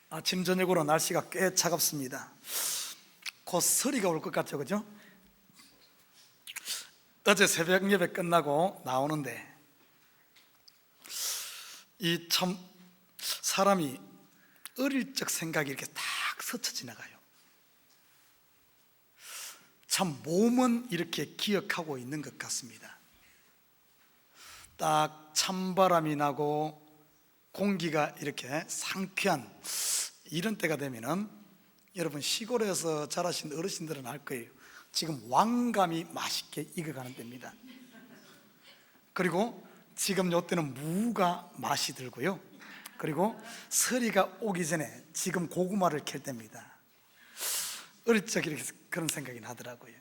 아침 저녁으로 날씨가 꽤 차갑습니다. 곧 서리가 올 것 같죠, 그죠? 어제 새벽 예배 끝나고 나오는데 이 참 사람이 어릴 적 생각이 이렇게 딱 스쳐 지나가요. 참 몸은 이렇게 기억하고 있는 것 같습니다. 딱 찬바람이 나고 공기가 이렇게 상쾌한 이런 때가 되면은 여러분 시골에서 자라신 어르신들은 알 거예요. 지금 왕감이 맛있게 익어가는 때입니다. 그리고 지금 요때는 무가 맛이 들고요. 그리고 서리가 오기 전에 지금 고구마를 캘 때입니다. 어릴 적 이렇게 그런 생각이 나더라고요.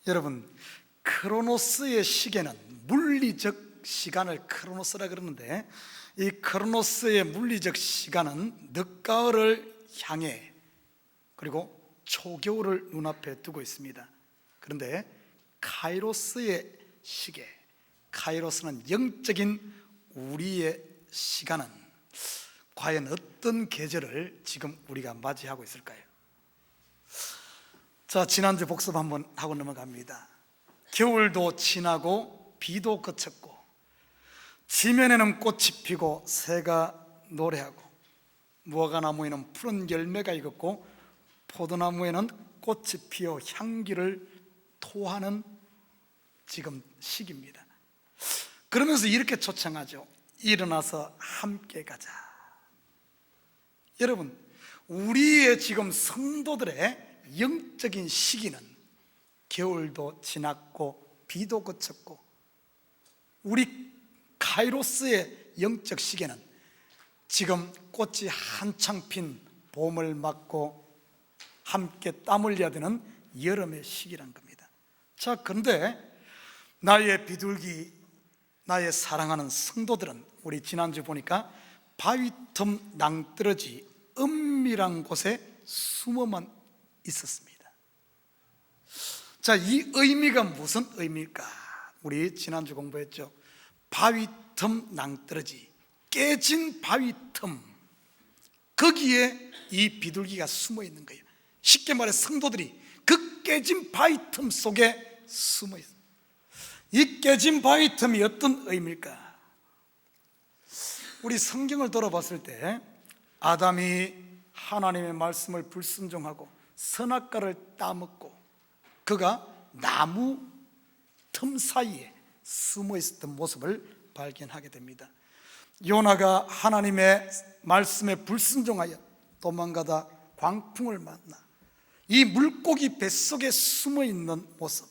여러분, 크로노스의 시계는 물리적 시간을 크로노스라 그러는데, 이 크로노스의 물리적 시간은 늦가을을 향해 그리고 초겨울을 눈앞에 두고 있습니다. 그런데 카이로스의 시계, 카이로스는 영적인 우리의 시간은 과연 어떤 계절을 지금 우리가 맞이하고 있을까요? 자, 지난주 복습 한번 하고 넘어갑니다. 겨울도 지나고 비도 그쳤고 지면에는 꽃이 피고 새가 노래하고 무화과나무에는 푸른 열매가 익었고 포도나무에는 꽃이 피어 향기를 토하는 지금 시기입니다. 그러면서 이렇게 초청하죠. 일어나서 함께 가자. 여러분, 우리의 지금 성도들의 영적인 시기는 겨울도 지났고 비도 그쳤고 우리 카이로스의 영적 시계는 지금 꽃이 한창 핀 봄을 맞고 함께 땀 흘려야 되는 여름의 시기란 겁니다. 자, 그런데 나의 비둘기, 나의 사랑하는 성도들은 우리 지난주 보니까 바위 틈 낭떠러지 은밀한 곳에 숨어만 있었습니다. 자, 이 의미가 무슨 의미일까? 우리 지난주 공부했죠. 바위 틈 낭떠러지, 깨진 바위 틈, 거기에 이 비둘기가 숨어 있는 거예요. 쉽게 말해 성도들이 그 깨진 바위 틈 속에 숨어 있어요. 이 깨진 바위 틈이 어떤 의미일까? 우리 성경을 돌아봤을 때 아담이 하나님의 말씀을 불순종하고 선악과를 따먹고 그가 나무 틈 사이에 숨어 있었던 모습을 발견하게 됩니다. 요나가 하나님의 말씀에 불순종하여 도망가다 광풍을 만나 이 물고기 뱃속에 숨어 있는 모습,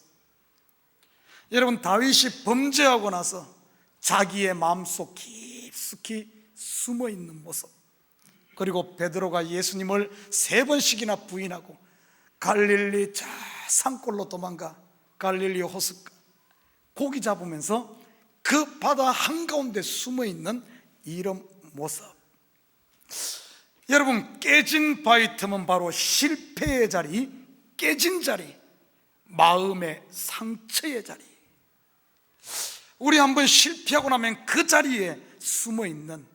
여러분 다윗이 범죄하고 나서 자기의 마음속 깊숙이 숨어 있는 모습, 그리고 베드로가 예수님을 3번씩이나 부인하고 갈릴리 저 산골로 도망가 갈릴리 호숫가 고기 잡으면서 그 바다 한가운데 숨어 있는 이런 모습. 여러분, 깨진 바위 틈은 바로 실패의 자리, 깨진 자리, 마음의 상처의 자리. 우리 한번 실패하고 나면 그 자리에 숨어 있는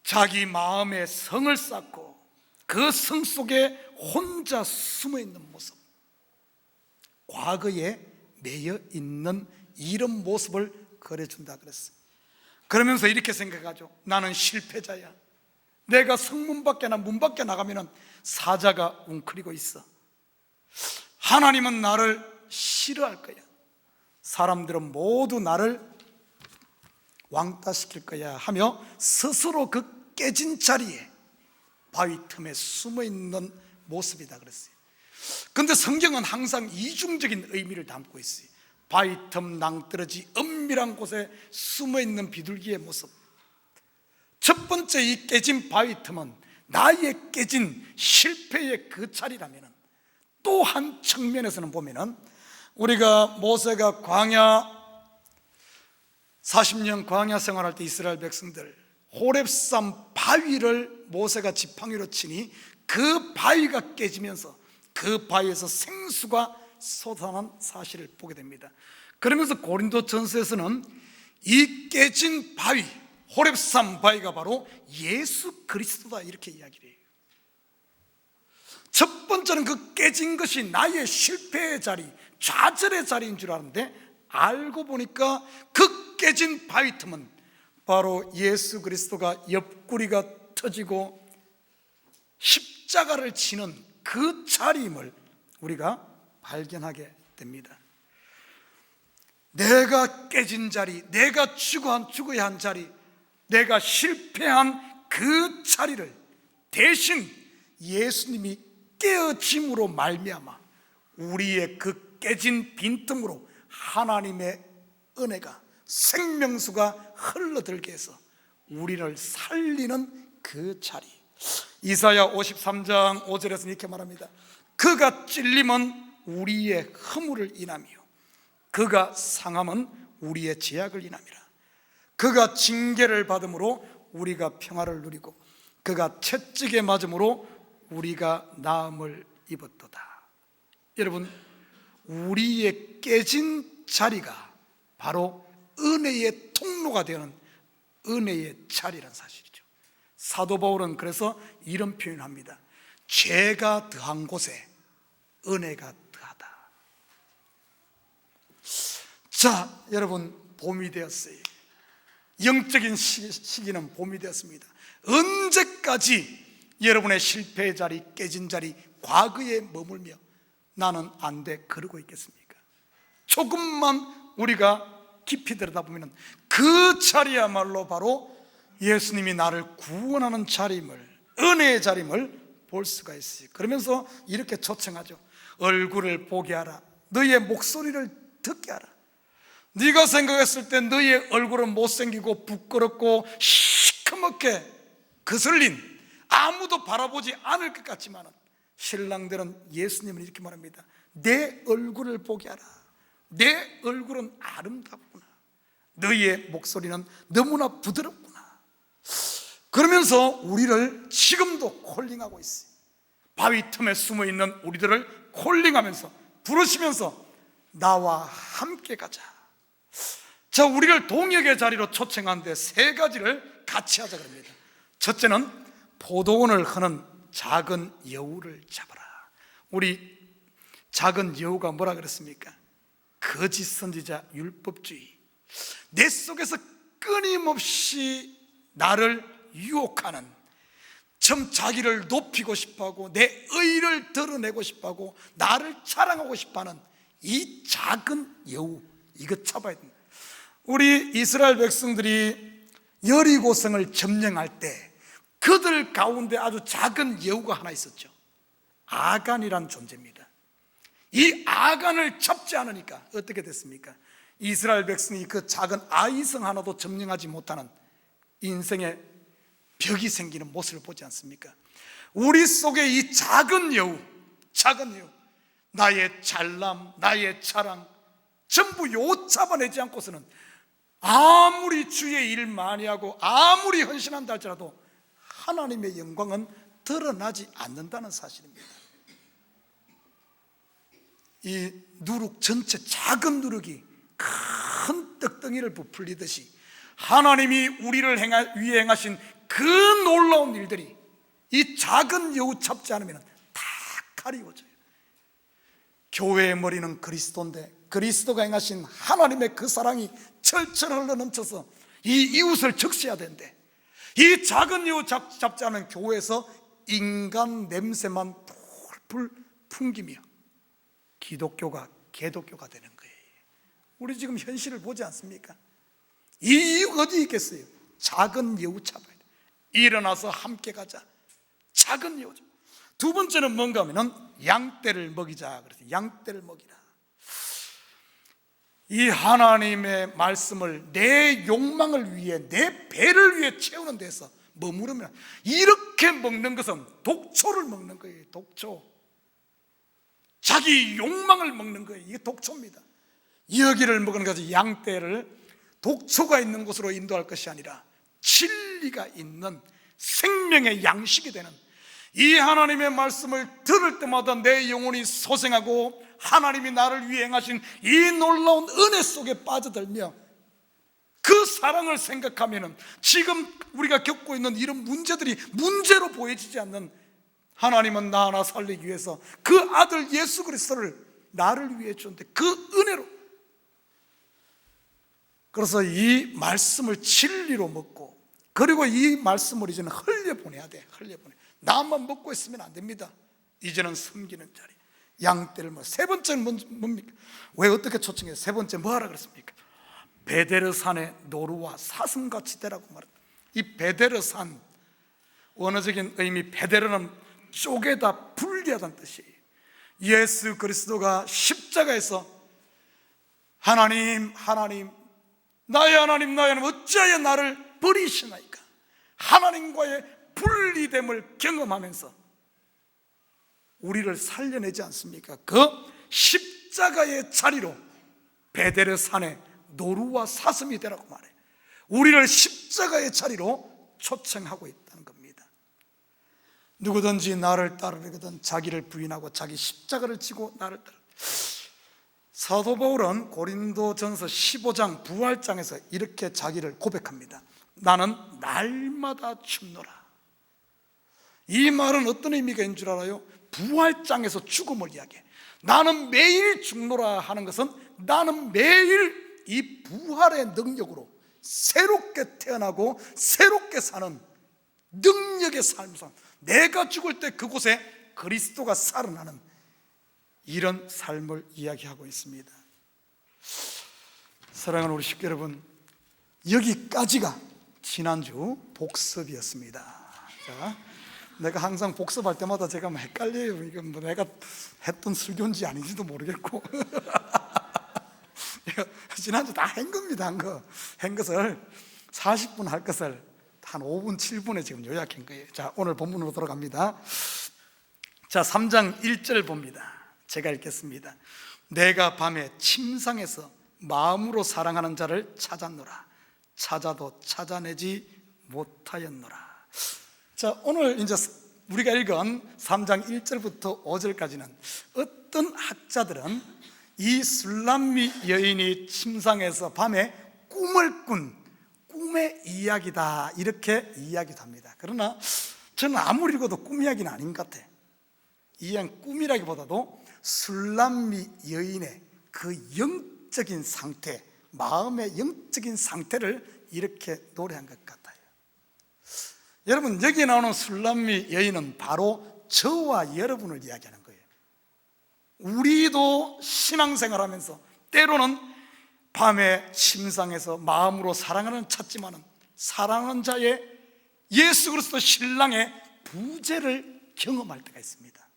자기 마음의 성을 쌓고 그 성 속에 혼자 숨어 있는 모습, 과거에 매여 있는 이런 모습을 그려준다 그랬어요. 그러면서 이렇게 생각하죠. 나는 실패자야. 내가 성문 밖에나 문 밖에 나가면 사자가 웅크리고 있어. 하나님은 나를 싫어할 거야. 사람들은 모두 나를 왕따시킬 거야 하며 스스로 그 깨진 자리에 바위 틈에 숨어 있는 모습이다 그랬어요. 그런데 성경은 항상 이중적인 의미를 담고 있어요. 바위 틈 낭떠러지 은밀한 곳에 숨어 있는 비둘기의 모습. 첫 번째 이 깨진 바위 틈은 나의 깨진 실패의 그 자리라면, 또 한 측면에서는 보면은 우리가 모세가 광야 40년 광야 생활할 때 이스라엘 백성들 호렙산 바위를 모세가 지팡이로 치니 그 바위가 깨지면서 그 바위에서 생수가 솟아난 사실을 보게 됩니다. 그러면서 고린도전서에서는 이 깨진 바위, 호렙산 바위가 바로 예수 그리스도다, 이렇게 이야기를 해요. 첫 번째는 그 깨진 것이 나의 실패의 자리, 좌절의 자리인 줄 알았는데, 알고 보니까 그 깨진 바위 틈은 바로 예수 그리스도가 옆구리가 터지고 십자가를 지는 그 자리임을 우리가 발견하게 됩니다. 내가 깨진 자리, 내가 죽어야 한 자리, 내가 실패한 그 자리를 대신 예수님이 깨어짐으로 말미암아 우리의 그 깨진 빈틈으로 하나님의 은혜가, 생명수가 흘러들게 해서 우리를 살리는 그 자리. 이사야 53장 5절에서 이렇게 말합니다. 그가 찔림은 우리의 허물을 인하며 그가 상함은 우리의 죄악을 인함이라. 그가 징계를 받음으로 우리가 평화를 누리고 그가 채찍에 맞음으로 우리가 나음을 입었도다. 여러분, 우리의 깨진 자리가 바로 은혜의 통로가 되는 은혜의 자리란 사실이죠. 사도 바울은 그래서 이런 표현을 합니다. 죄가 더한 곳에 은혜가 더하다. 자, 여러분, 봄이 되었어요. 영적인 시기는 봄이 되었습니다. 언제까지 여러분의 실패의 자리, 깨진 자리, 과거에 머물며 나는 안 돼 그러고 있겠습니까? 조금만 우리가 깊이 들여다보면 그 자리야말로 바로 예수님이 나를 구원하는 자리임을, 은혜의 자리임을 볼 수가 있어요. 그러면서 이렇게 초청하죠. 얼굴을 보게 하라. 너의 목소리를 듣게 하라. 네가 생각했을 때 너의 얼굴은 못생기고 부끄럽고 시커멓게 거슬린, 아무도 바라보지 않을 것 같지만 신랑들은 예수님은 이렇게 말합니다. 내 얼굴을 보게 하라. 내 얼굴은 아름답구나. 너의 목소리는 너무나 부드럽구나. 그러면서 우리를 지금도 콜링하고 있어요. 바위 틈에 숨어있는 우리들을 콜링하면서 부르시면서 나와 함께 가자. 자, 우리를 동역의 자리로 초청하는데 세 가지를 같이 하자 그럽니다. 첫째는 포도원을 흐는 작은 여우를 잡아라. 우리 작은 여우가 뭐라 그랬습니까? 거짓 선지자, 율법주의, 내 속에서 끊임없이 나를 유혹하는, 참 자기를 높이고 싶어하고 내 의를 드러내고 싶어하고 나를 자랑하고 싶어하는 이 작은 여우, 이거 잡아야 된다. 우리 이스라엘 백성들이 여리고성을 점령할 때 그들 가운데 아주 작은 여우가 하나 있었죠. 아간이란 존재입니다. 이 아간을 잡지 않으니까 어떻게 됐습니까? 이스라엘 백성이 그 작은 아이성 하나도 점령하지 못하는 인생의 벽이 생기는 모습을 보지 않습니까? 우리 속에 이 작은 여우, 나의 잘남, 나의 자랑 전부 요 잡아내지 않고서는 아무리 주의 일 많이 하고 아무리 헌신한다 할지라도 하나님의 영광은 드러나지 않는다는 사실입니다. 이 누룩 전체, 작은 누룩이 큰 떡덩이를 부풀리듯이 하나님이 우리를 위해 행하신 그 놀라운 일들이 이 작은 여우 잡지 않으면 다 가리워져요. 교회의 머리는 그리스도인데 그리스도가 행하신 하나님의 그 사랑이 철철 흘러 넘쳐서 이 이웃을 적셔야 되는데 이 작은 여우 잡지 않은 교회에서 인간 냄새만 풀풀 풍기며 기독교가 개독교가 되는 거예요. 우리 지금 현실을 보지 않습니까? 이 이유가 어디 있겠어요? 작은 여우 잡아야 돼. 일어나서 함께 가자. 작은 여우. 두 번째는 뭔가 하면은 양떼를 먹이자. 그래서 양떼를 먹이라. 이 하나님의 말씀을 내 욕망을 위해, 내 배를 위해 채우는 데서 머무르면 이렇게 먹는 것은 독초를 먹는 거예요. 독초. 자기 욕망을 먹는 거예요. 이게 독초입니다. 여기를 먹는 것이 양떼를 독초가 있는 곳으로 인도할 것이 아니라 진리가 있는 생명의 양식이 되는 이 하나님의 말씀을 들을 때마다 내 영혼이 소생하고 하나님이 나를 위해 행하신 이 놀라운 은혜 속에 빠져들며 그 사랑을 생각하면은 지금 우리가 겪고 있는 이런 문제들이 문제로 보여지지 않는, 하나님은 나 하나 살리기 위해서 그 아들 예수 그리스도를 나를 위해 줬는데 그 은혜로, 그래서 이 말씀을 진리로 먹고, 그리고 이 말씀을 이제는 흘려보내야 돼. 흘려보내. 나만 먹고 있으면 안 됩니다. 이제는 섬기는 자리, 양떼를 먹어. 세 번째는 뭡니까? 왜 어떻게 초청해요? 세 번째 뭐 하라 그랬습니까? 베데르산의 노루와 사슴같이 되라고 말합니다. 이 베데르산, 원어적인 의미 베데르는 쪼개다, 분리하다는 뜻이에요. 예수 그리스도가 십자가에서 하나님, 하나님, 나의 하나님, 나의 하나님, 어찌하여 나를 버리시나이까? 하나님과의 분리됨을 경험하면서 우리를 살려내지 않습니까? 그 십자가의 자리로 베데르산의 노루와 사슴이 되라고 말해. 우리를 십자가의 자리로 초청하고 있다는 겁니다. 누구든지 나를 따르려거든 자기를 부인하고 자기 십자가를 지고 나를 따르. 사도 바울은 고린도전서 15장 부활장에서 이렇게 자기를 고백합니다. 나는 날마다 죽노라. 이 말은 어떤 의미가 있는 줄 알아요? 부활장에서 죽음을 이야기해. 나는 매일 죽노라 하는 것은 나는 매일 이 부활의 능력으로 새롭게 태어나고 새롭게 사는 능력의 삶을, 내가 죽을 때 그곳에 그리스도가 살아나는 이런 삶을 이야기하고 있습니다. 사랑하는 우리 식구 여러분, 여기까지가 지난주 복습이었습니다. 자, 내가 항상 복습할 때마다 제가 헷갈려요. 이건 뭐 내가 했던 설교인지 아닌지도 모르겠고 지난주 다 한 겁니다. 한 것을 40분 할 것을 한 5분 7분에 지금 요약한 거예요. 자, 오늘 본문으로 돌아갑니다. 자, 3장 1절 봅니다. 제가 읽겠습니다. 내가 밤에 침상에서 마음으로 사랑하는 자를 찾았노라. 찾아도 찾아내지 못하였노라. 자, 오늘 이제 우리가 읽은 3장 1절부터 5절까지는 어떤 학자들은 이 술람미 여인이 침상에서 밤에 꿈을 꾼 꿈의 이야기다 이렇게 이야기도 합니다. 그러나 저는 아무리 읽어도 꿈 이야기는 아닌 것 같아요. 이 꿈이라기보다도 술람미 여인의 그 영적인 상태, 마음의 영적인 상태를 이렇게 노래한 것 같아요. 여러분, 여기 나오는 술람미 여인은 바로 저와 여러분을 이야기하는 거예요. 우리도 신앙생활하면서 때로는 밤에 침상에서 마음으로 사랑하는 찾지만은 사랑하는 자의 예수 그리스도 신랑의 부재를 경험할 때가 있습니다.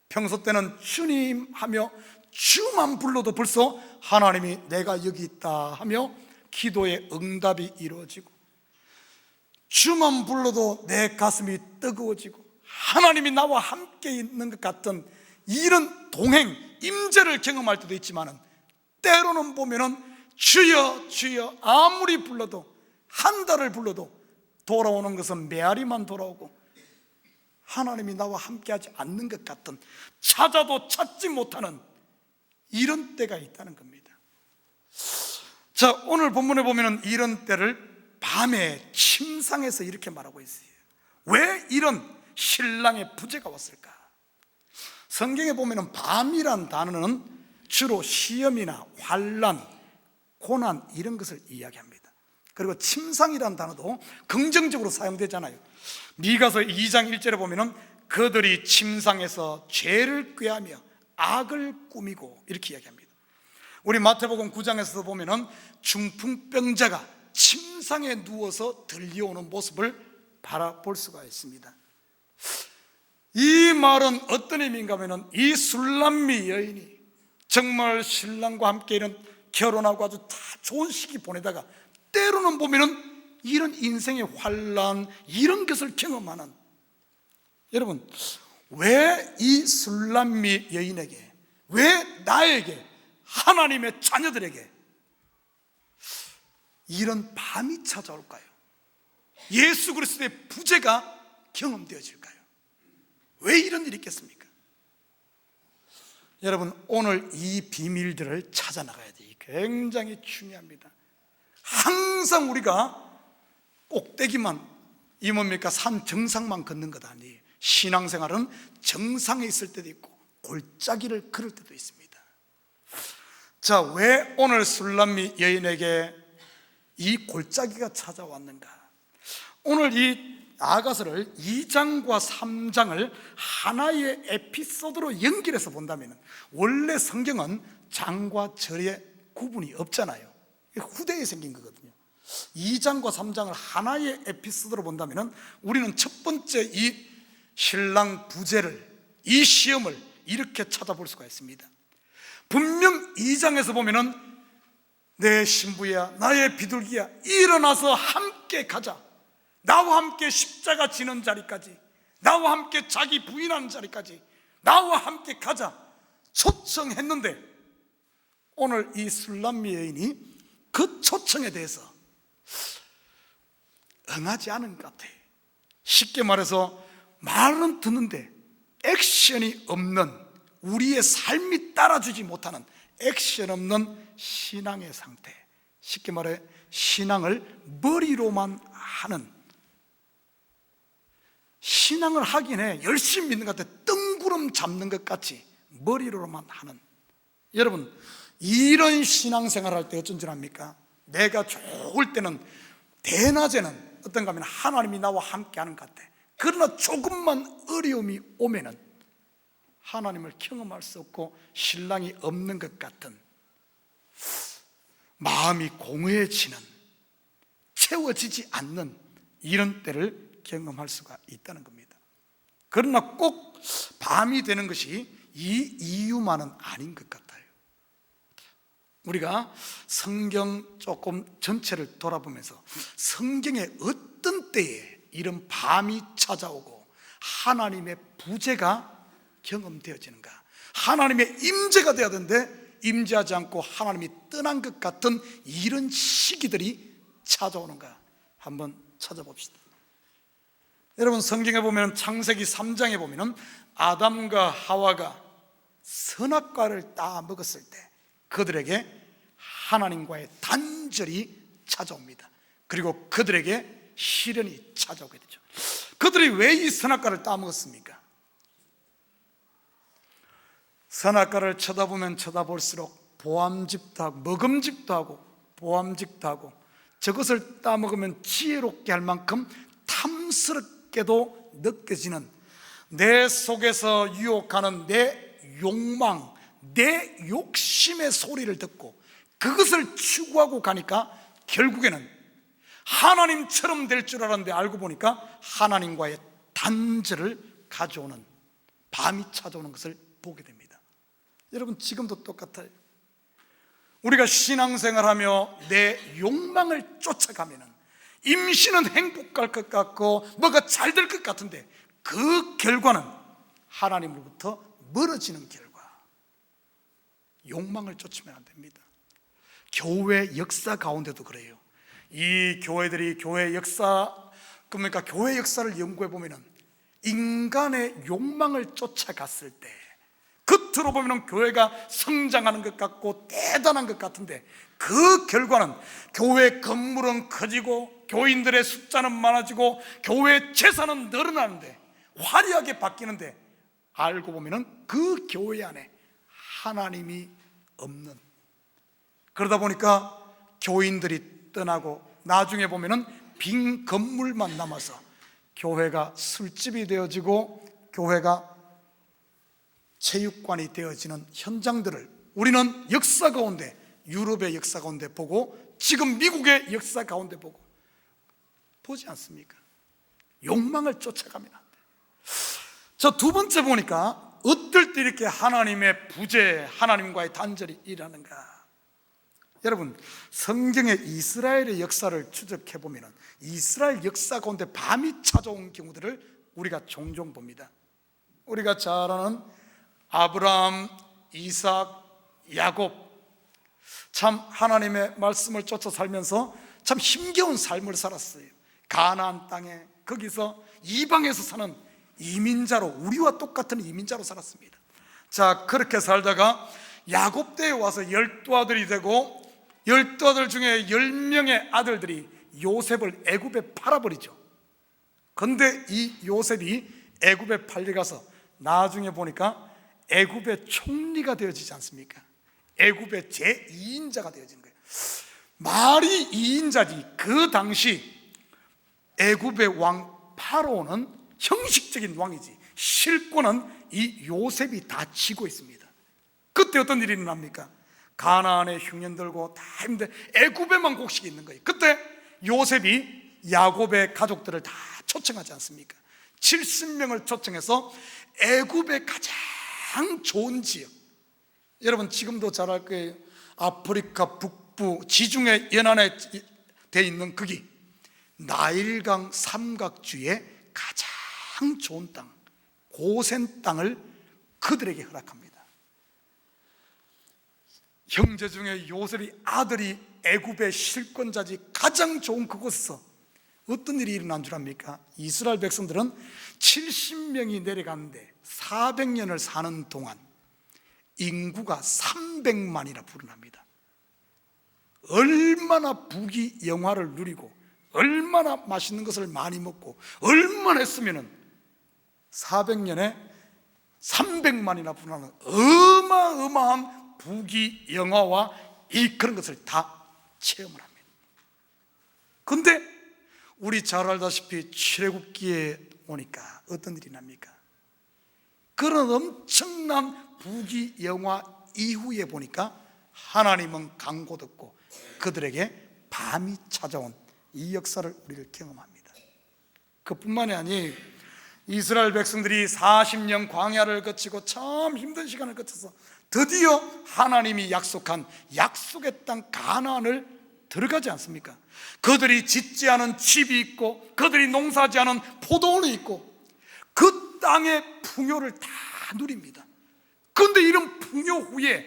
평소 때는 주님 하며 주만 불러도 벌써 하나님이 내가 여기 있다 하며 기도의 응답이 이루어지고, 주만 불러도 내 가슴이 뜨거워지고 하나님이 나와 함께 있는 것 같은 이런 동행, 임재를 경험할 때도 있지만은 때로는 보면은 주여 주여 아무리 불러도, 한 달을 불러도 돌아오는 것은 메아리만 돌아오고 하나님이 나와 함께하지 않는 것 같은, 찾아도 찾지 못하는 이런 때가 있다는 겁니다. 자, 오늘 본문에 보면은 이런 때를 밤에 침상에서 이렇게 말하고 있어요. 왜 이런 신랑의 부재가 왔을까? 성경에 보면은 밤이란 단어는 주로 시험이나 환난, 고난 이런 것을 이야기합니다. 그리고 침상이란 단어도 긍정적으로 사용되잖아요. 미가서 2장 1절에 보면은 그들이 침상에서 죄를 꾀하며 악을 꾸미고 이렇게 이야기합니다. 우리 마태복음 9장에서도 보면은 중풍병자가 침상에 누워서 들려오는 모습을 바라볼 수가 있습니다. 이 말은 어떤 의미인가 하면은 이 술람미 여인이 정말 신랑과 함께 이런 결혼하고 아주 다 좋은 시기 보내다가 때로는 보면은 이런 인생의 환난 이런 것을 경험하는, 여러분, 왜 이 술람미 여인에게, 왜 나에게, 하나님의 자녀들에게 이런 밤이 찾아올까요? 예수 그리스도의 부재가 경험되어질까요? 왜 이런 일이 있겠습니까? 여러분, 오늘 이 비밀들을 찾아 나가야 돼요. 굉장히 중요합니다. 항상 우리가 꼭대기만, 이 뭡니까? 산 정상만 걷는 것 아니에요. 신앙생활은 정상에 있을 때도 있고 골짜기를 걸을 때도 있습니다. 자, 왜 오늘 술람미 여인에게 이 골짜기가 찾아왔는가? 오늘 이 아가서를 2장과 3장을 하나의 에피소드로 연결해서 본다면, 원래 성경은 장과 절의 구분이 없잖아요. 후대에 생긴 거거든요. 2장과 3장을 하나의 에피소드로 본다면 우리는 첫 번째 이 신랑 부재를, 이 시험을 이렇게 찾아볼 수가 있습니다. 분명 2장에서 보면은 내 신부야, 나의 비둘기야, 일어나서 함께 가자, 나와 함께 십자가 지는 자리까지, 나와 함께 자기 부인하는 자리까지 나와 함께 가자 초청했는데, 오늘 이 술람미 여인이 그 초청에 대해서 응하지 않은 것 같아요. 쉽게 말해서 말은 듣는데 액션이 없는, 우리의 삶이 따라주지 못하는 액션 없는 신앙의 상태. 쉽게 말해 신앙을 머리로만 하는, 신앙을 하긴 해, 열심히 믿는 것 같아, 뜬구름 잡는 것 같이 머리로만 하는. 여러분, 이런 신앙생활 할 때 어쩐 줄 압니까? 내가 좋을 때는, 대낮에는 어떤가 하면 하나님이 나와 함께 하는 것 같아. 그러나 조금만 어려움이 오면은 하나님을 경험할 수 없고 신랑이 없는 것 같은, 마음이 공허해지는, 채워지지 않는 이런 때를 경험할 수가 있다는 겁니다. 그러나 꼭 밤이 되는 것이 이 이유만은 아닌 것 같아요. 우리가 성경 조금 전체를 돌아보면서 성경의 어떤 때에 이런 밤이 찾아오고 하나님의 부재가 경험되어지는가, 하나님의 임재가 되어야 되는데 임재하지 않고 하나님이 떠난 것 같은 이런 시기들이 찾아오는가, 한번 찾아봅시다. 여러분, 성경에 보면 창세기 3장에 보면 아담과 하와가 선악과를 따 먹었을 때 그들에게 하나님과의 단절이 찾아옵니다. 그리고 그들에게 시련이 찾아오게 되죠. 그들이 왜 이 선악과를 따 먹었습니까? 선악과를 쳐다보면 쳐다볼수록 보암직도 하고 먹음직도 하고 보암직도 하고, 저것을 따먹으면 지혜롭게 할 만큼 탐스럽게도 느껴지는, 내 속에서 유혹하는 내 욕망, 내 욕심의 소리를 듣고 그것을 추구하고 가니까 결국에는 하나님처럼 될 줄 알았는데 알고 보니까 하나님과의 단절을 가져오는 밤이 찾아오는 것을 보게 됩니다. 여러분, 지금도 똑같아요. 우리가 신앙생활하며 내 욕망을 쫓아가면은 임신은 행복할 것 같고 뭐가 잘 될 것 같은데 그 결과는 하나님으로부터 멀어지는 결과. 욕망을 쫓으면 안 됩니다. 교회 역사 가운데도 그래요. 이 교회들이 교회 역사, 그러니까 교회 역사를 연구해 보면은 인간의 욕망을 쫓아갔을 때 겉으로 보면 교회가 성장하는 것 같고 대단한 것 같은데 그 결과는 교회 건물은 커지고 교인들의 숫자는 많아지고 교회 재산은 늘어나는데 화려하게 바뀌는데 알고 보면 그 교회 안에 하나님이 없는, 그러다 보니까 교인들이 떠나고 나중에 보면 빈 건물만 남아서 교회가 술집이 되어지고 교회가 체육관이 되어지는 현장들을 우리는 역사 가운데, 유럽의 역사 가운데 보고 지금 미국의 역사 가운데 보고 보지 않습니까? 욕망을 쫓아가면 안 돼. 저 두 번째 보니까 어떨 때 이렇게 하나님의 부재, 하나님과의 단절이 일어나는가? 여러분, 성경의 이스라엘의 역사를 추적해 보면 이스라엘 역사 가운데 밤이 찾아온 경우들을 우리가 종종 봅니다. 우리가 잘 아는 아브라함, 이삭, 야곱, 참 하나님의 말씀을 쫓아 살면서 참 힘겨운 삶을 살았어요. 가나안 땅에, 거기서 이방에서 사는 이민자로, 우리와 똑같은 이민자로 살았습니다. 자, 그렇게 살다가 야곱 때에 와서 12아들이 되고 12 아들 중에 10명의 아들들이 요셉을 애굽에 팔아버리죠. 근데 이 요셉이 애굽에 팔려가서 나중에 보니까 애굽의 총리가 되어지지 않습니까? 애굽의 제2인자가 되어진 거예요. 말이 2인자지. 그 당시 애굽의 왕 파로는 형식적인 왕이지 실권은 이 요셉이 다 쥐고 있습니다. 그때 어떤 일이 일어납니까? 가나안의 흉년들고 다 힘든데 애굽에만 곡식이 있는 거예요. 그때 요셉이 야곱의 가족들을 다 초청하지 않습니까? 70명을 초청해서 애굽의 가장 좋은 지역, 여러분 지금도 잘 알 거예요. 아프리카 북부 지중해 연안에 돼 있는 거기 나일강 삼각주의 가장 좋은 땅, 고센 땅을 그들에게 허락합니다. 형제 중에 요셉이 아들이 애굽의 실권자지 가장 좋은 그곳에서 어떤 일이 일어난 줄 압니까? 이스라엘 백성들은 70명이 내려갔는데 400년을 사는 동안 인구가 300만이나 불어납니다. 얼마나 부귀영화를 누리고 얼마나 맛있는 것을 많이 먹고 얼마나 했으면 400년에 300만이나 불어나는 어마어마한 부귀영화와 그런 것을 다 체험을 합니다. 근데 우리 잘 알다시피 출애굽기에 오니까 어떤 일이 납니까? 그런 엄청난 부귀영화 이후에 보니까 하나님은 강고 듣고 그들에게 밤이 찾아온 이 역사를 우리를 경험합니다. 그뿐만이 아니 이스라엘 백성들이 40년 광야를 거치고 참 힘든 시간을 거쳐서 드디어 하나님이 약속한 약속의 땅 가나안을 들어가지 않습니까? 그들이 짓지 않은 집이 있고 그들이 농사지 않은 포도원이 있고 그 땅의 풍요를 다 누립니다. 그런데 이런 풍요 후에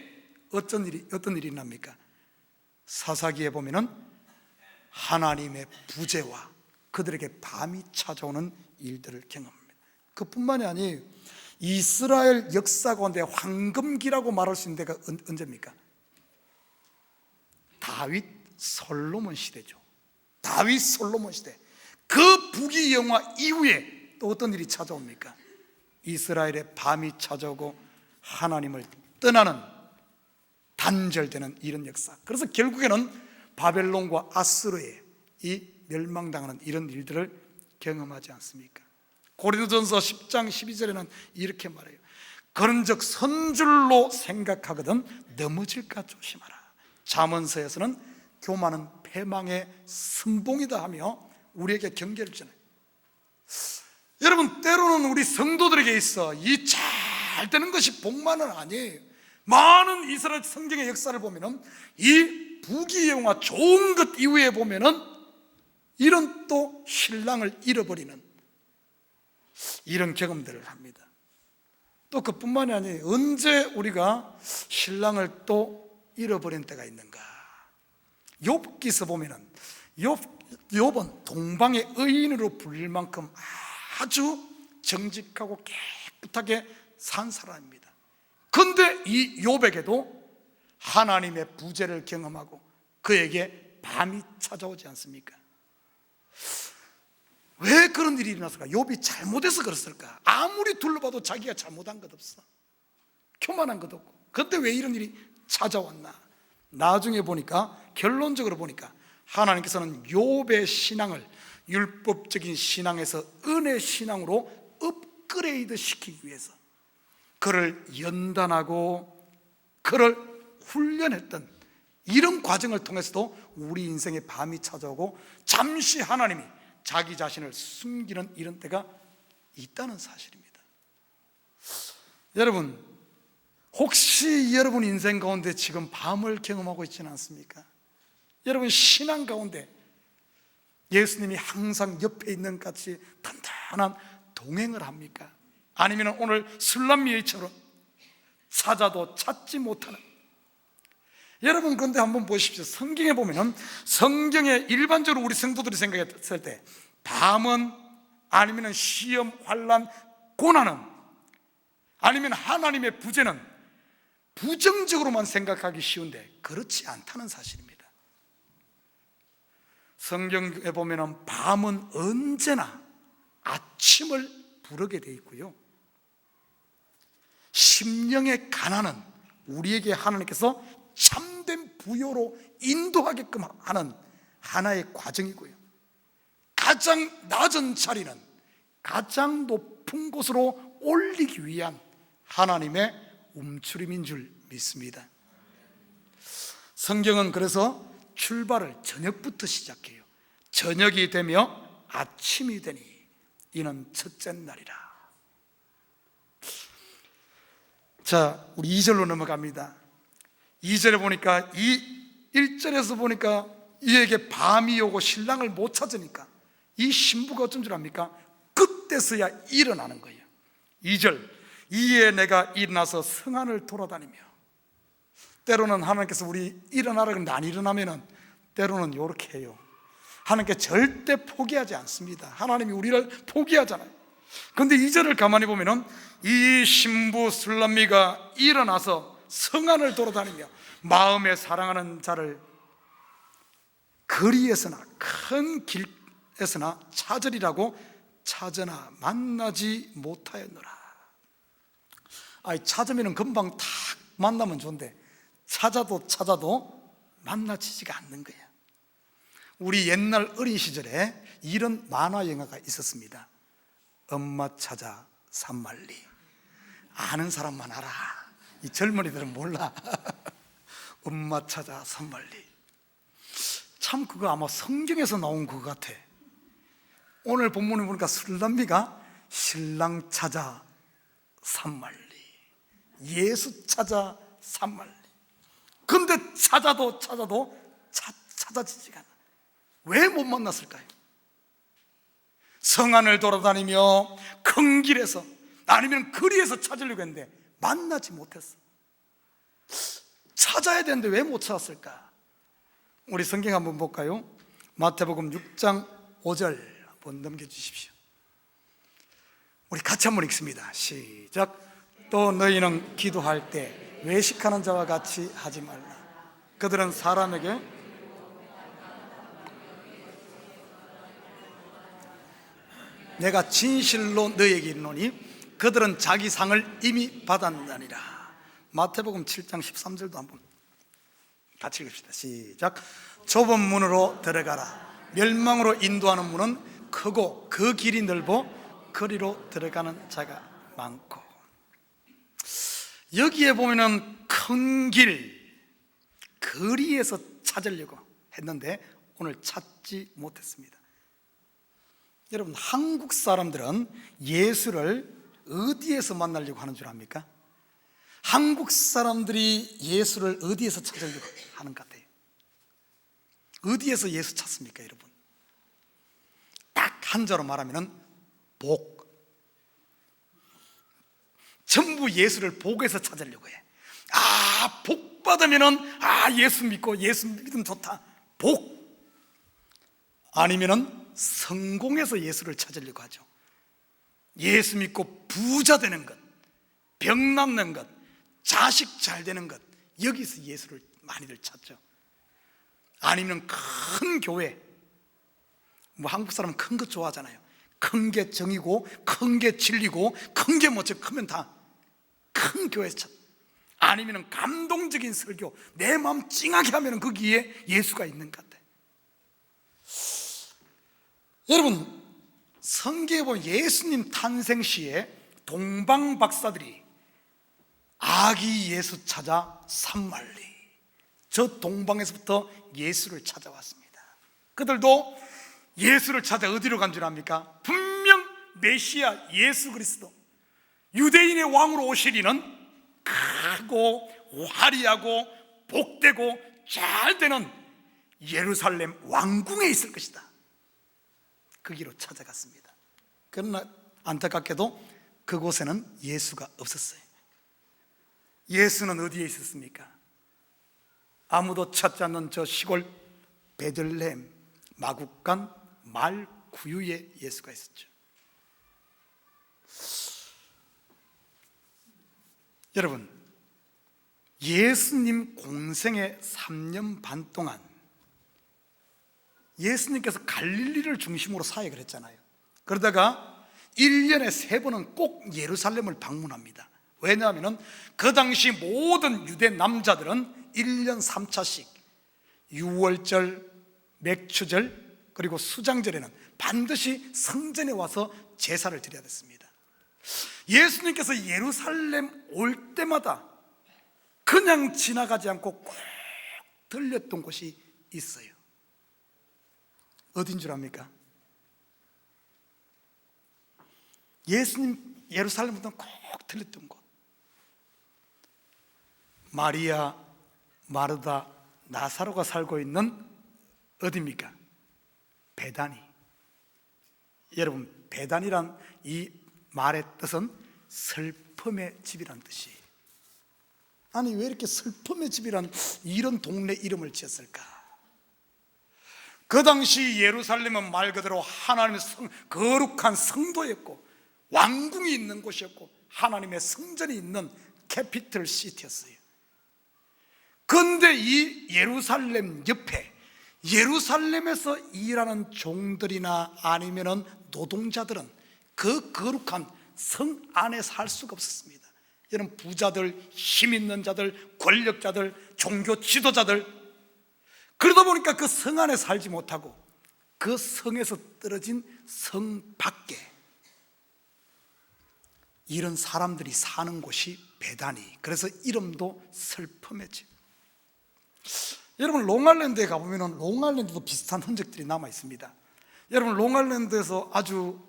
어떤 일이 납니까? 사사기에 보면은 하나님의 부재와 그들에게 밤이 찾아오는 일들을 경험합니다. 그뿐만이 아니에요. 이스라엘 역사 가운데 황금기라고 말할 수 있는 데가 언제입니까? 다윗 솔로몬 시대죠. 다윗 솔로몬 시대. 그 부귀영화 이후에 또 어떤 일이 찾아옵니까? 이스라엘의 밤이 찾아오고 하나님을 떠나는 단절되는 이런 역사. 그래서 결국에는 바벨론과 아스르에 이 멸망당하는 이런 일들을 경험하지 않습니까? 고린도전서 10장 12절에는 이렇게 말해요. 그런즉 선줄로 생각하거든 넘어질까 조심하라. 잠언서에서는 교만은 패망의 선봉이다 하며 우리에게 경계를 주네요. 여러분, 때로는 우리 성도들에게 있어 이 잘 되는 것이 복만은 아니에요. 많은 이스라엘 성경의 역사를 보면은 이 부귀영화 좋은 것 이후에 보면은 이런 또 신랑을 잃어버리는 이런 경험들을 합니다. 또 그뿐만이 아니에요. 언제 우리가 신랑을 또 잃어버린 때가 있는가? 욥기서 보면은 욥은 동방의 의인으로 불릴 만큼 아주 정직하고 깨끗하게 산 사람입니다. 그런데 이 욥에게도 하나님의 부재를 경험하고 그에게 밤이 찾아오지 않습니까? 왜 그런 일이 일어났을까? 욥이 잘못해서 그랬을까? 아무리 둘러봐도 자기가 잘못한 것 없어. 교만한 것 없고. 그런데 왜 이런 일이 찾아왔나? 나중에 보니까, 결론적으로 보니까 하나님께서는 욥의 신앙을 율법적인 신앙에서 은혜 신앙으로 업그레이드 시키기 위해서 그를 연단하고 그를 훈련했던 이런 과정을 통해서도 우리 인생에 밤이 찾아오고 잠시 하나님이 자기 자신을 숨기는 이런 때가 있다는 사실입니다. 여러분, 혹시 여러분 인생 가운데 지금 밤을 경험하고 있지는 않습니까? 여러분 신앙 가운데 예수님이 항상 옆에 있는 것 같이 단단한 동행을 합니까? 아니면 오늘 술람미에처럼 사자도 찾지 못하는. 여러분 그런데 한번 보십시오. 성경에 보면 성경에 일반적으로 우리 성도들이 생각했을 때 밤은 아니면 시험, 환난, 고난은 아니면 하나님의 부재는 부정적으로만 생각하기 쉬운데 그렇지 않다는 사실입니다. 성경에 보면은 밤은 언제나 아침을 부르게 돼 있고요, 심령의 가난은 우리에게 하나님께서 참된 부요로 인도하게끔 하는 하나의 과정이고요, 가장 낮은 자리는 가장 높은 곳으로 올리기 위한 하나님의 움츠림인 줄 믿습니다. 성경은 그래서 출발을 저녁부터 시작해요. 저녁이 되며 아침이 되니 이는 첫째 날이라. 자, 우리 2절로 넘어갑니다. 2절에 보니까 이 1절에서 보니까 이에게 밤이 오고 신랑을 못 찾으니까 이 신부가 어쩐 줄 압니까? 그때서야 일어나는 거예요. 2절, 이에 내가 일어나서 성안을 돌아다니며, 때로는 하나님께서 우리 일어나라 그러는데 안 일어나면은 때로는 이렇게 해요. 하나님께 절대 포기하지 않습니다. 하나님이 우리를 포기하잖아요. 그런데 2절을 가만히 보면은 이 신부 술람미가 일어나서 성안을 돌아다니며 마음에 사랑하는 자를 거리에서나 큰 길에서나 찾으리라고 찾으나 만나지 못하였노라. 찾으면 금방 탁 만나면 좋은데 찾아도 만나지지가 않는 거예요. 우리 옛날 어린 시절에 이런 만화 영화가 있었습니다. 엄마 찾아 산만리. 아는 사람만 알아. 이 젊은이들은 몰라. 엄마 찾아 산만리. 참 그거 아마 성경에서 나온 것 같아. 오늘 본문을 보니까 술람미가 신랑 찾아 산만리, 예수 찾아 산만리. 근데 찾아도 찾아지지가 않아. 왜 못 만났을까요? 성안을 돌아다니며 큰 길에서 아니면 거리에서 찾으려고 했는데 만나지 못했어. 찾아야 되는데 왜 못 찾았을까? 우리 성경 한번 볼까요? 마태복음 6장 5절 한번 넘겨주십시오. 우리 같이 한번 읽습니다. 시작. 또 너희는 기도할 때 외식하는 자와 같이 하지 말라. 그들은 사람에게 내가 진실로 너희에게 이르노니 그들은 자기 상을 이미 받았느니라. 마태복음 7장 13절도 한번 같이 읽읍시다. 시작. 좁은 문으로 들어가라. 멸망으로 인도하는 문은 크고 그 길이 넓어 거리로 들어가는 자가 많고. 여기에 보면은 큰 길, 거리에서 찾으려고 했는데 오늘 찾지 못했습니다. 여러분, 한국 사람들은 예수를 어디에서 만나려고 하는 줄 압니까? 한국 사람들이 예수를 어디에서 찾으려고 하는 것 같아요? 어디에서 예수 찾습니까, 여러분? 딱 한자로 말하면 복. 전부 예수를 복에서 찾으려고 해. 복 받으면은 예수 믿고 예수 믿으면 좋다. 복. 아니면은 성공해서 예수를 찾으려고 하죠. 예수 믿고 부자 되는 것, 병 낫는 것, 자식 잘 되는 것, 여기서 예수를 많이들 찾죠. 아니면 큰 교회, 한국 사람은 큰 거 좋아하잖아요. 큰 게 정이고 큰 게 진리고 큰 게 뭐지 크면 다 큰 교회에서 찾. 아니면 감동적인 설교, 내 마음 찡하게 하면 거기에 예수가 있는 것 같아요. 여러분, 성경에 보면 예수님 탄생 시에 동방 박사들이 아기 예수 찾아 산만리, 저 동방에서부터 예수를 찾아왔습니다. 그들도 예수를 찾아 어디로 간 줄 압니까? 분명 메시아 예수 그리스도, 유대인의 왕으로 오실 이는 크고 화려하고 복되고 잘 되는 예루살렘 왕궁에 있을 것이다. 거기로 찾아갔습니다. 그러나 안타깝게도 그곳에는 예수가 없었어요. 예수는 어디에 있었습니까? 아무도 찾지 않는 저 시골 베들레헴 마국간 말 구유에 예수가 있었죠. 여러분, 예수님 공생의 3년 반 동안 예수님께서 갈릴리를 중심으로 사역을 했잖아요. 그러다가 1년에 3번은 꼭 예루살렘을 방문합니다. 왜냐하면 그 당시 모든 유대 남자들은 1년 3차씩 유월절, 맥추절, 그리고 수장절에는 반드시 성전에 와서 제사를 드려야 됐습니다. 예수님께서 예루살렘 올 때마다 그냥 지나가지 않고 꼭 들렸던 곳이 있어요. 어딘 줄 압니까? 예수님 예루살렘부터 꼭 들렸던 곳, 마리아, 마르다, 나사로가 살고 있는 어디입니까? 베다니. 여러분, 베다니란 이 말의 뜻은 슬픔의 집이란 뜻이에요. 아니, 왜 이렇게 슬픔의 집이란 이런 동네 이름을 지었을까? 그 당시 예루살렘은 말 그대로 하나님의 거룩한 성도였고 왕궁이 있는 곳이었고 하나님의 성전이 있는 캐피털 시티였어요. 그런데 이 예루살렘 옆에 예루살렘에서 일하는 종들이나 아니면 노동자들은 그 거룩한 성 안에 살 수가 없었습니다. 여러분, 부자들, 힘 있는 자들, 권력자들, 종교 지도자들, 그러다 보니까 그 성 안에 살지 못하고 그 성에서 떨어진 성 밖에 이런 사람들이 사는 곳이 베다니. 그래서 이름도 슬픔의 집. 여러분, 롱아일랜드에 가보면 롱아일랜드도 비슷한 흔적들이 남아 있습니다. 여러분, 롱아일랜드에서 아주